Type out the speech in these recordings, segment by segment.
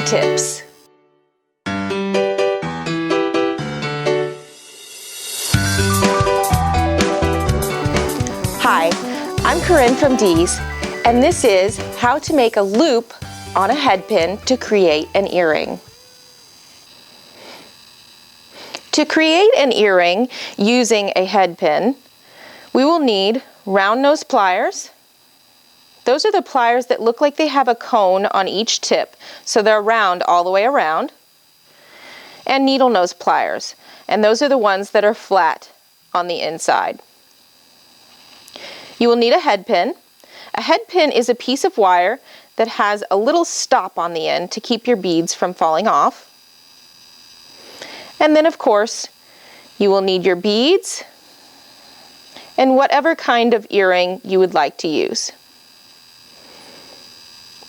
tips. Hi, I'm Corinne from D's, and this is how to make a loop on a headpin to create an earring. To create an earring using a headpin, we will need round nose pliers. Those are the pliers that look like they have a cone on each tip, so they're round all the way around. And needle nose pliers, and those are the ones that are flat on the inside. You will need a headpin. A headpin is a piece of wire that has a little stop on the end to keep your beads from falling off. And then, of course, you will need your beads and whatever kind of earring you would like to use.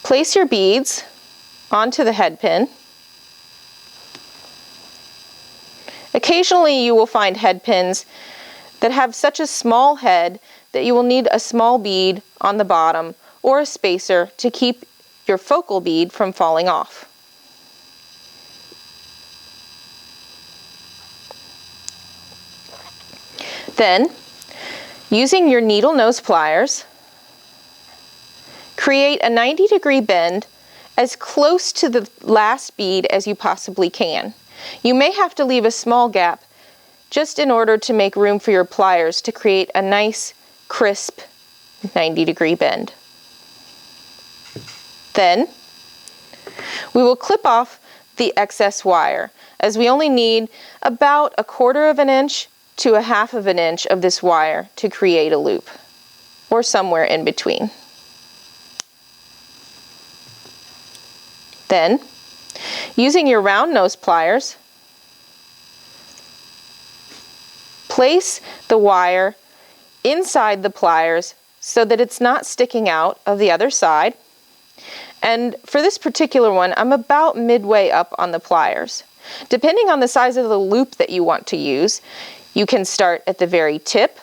Place your beads onto the headpin. Occasionally you will find headpins that have such a small head that you will need a small bead on the bottom or a spacer to keep your focal bead from falling off. Then, using your needle nose pliers, create a 90-degree bend as close to the last bead as you possibly can. You may have to leave a small gap just in order to make room for your pliers to create a nice, crisp 90-degree bend. Then, we will clip off the excess wire, as we only need about 1/4 of an inch to 1/2 of an inch of this wire to create a loop, or somewhere in between. Then, using your round nose pliers, place the wire inside the pliers so that it's not sticking out of the other side. And for this particular one, I'm about midway up on the pliers. Depending on the size of the loop that you want to use, you can start at the very tip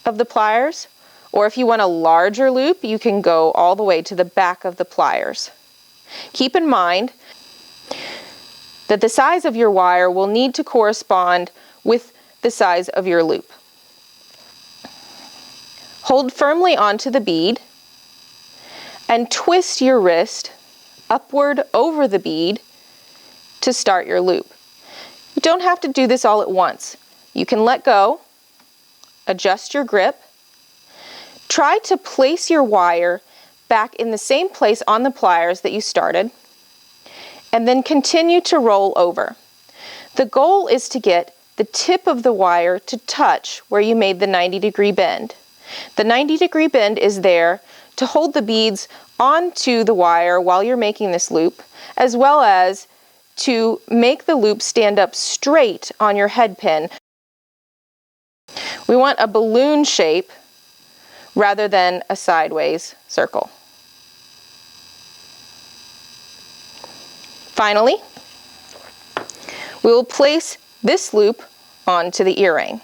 of the pliers, or if you want a larger loop, you can go all the way to the back of the pliers. Keep in mind that the size of your wire will need to correspond with the size of your loop. Hold firmly onto the bead and twist your wrist upward over the bead to start your loop. You don't have to do this all at once. You can let go, adjust your grip, try to place your wire back in the same place on the pliers that you started, and then continue to roll over. The goal is to get the tip of the wire to touch where you made the 90-degree bend. The 90-degree bend is there to hold the beads onto the wire while you're making this loop, as well as to make the loop stand up straight on your headpin. We want a balloon shape rather than a sideways circle. Finally, we will place this loop onto the earring.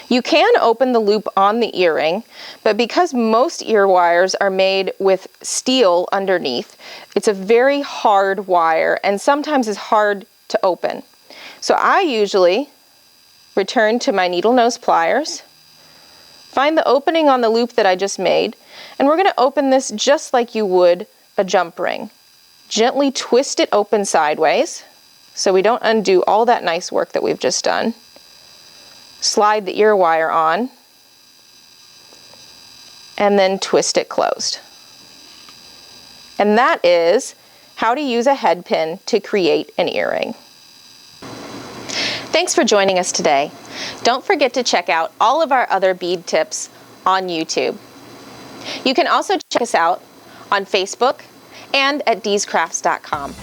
You can open the loop on the earring, but because most ear wires are made with steel underneath, it's a very hard wire and sometimes is hard to open. So I usually return to my needle nose pliers, find the opening on the loop that I just made, and we're going to open this just like you would a jump ring. Gently twist it open sideways so we don't undo all that nice work that we've just done. Slide the ear wire on and then twist it closed. And that is how to use a headpin to create an earring. Thanks for joining us today. Don't forget to check out all of our other bead tips on YouTube. You can also check us out on Facebook and at dscrafts.com.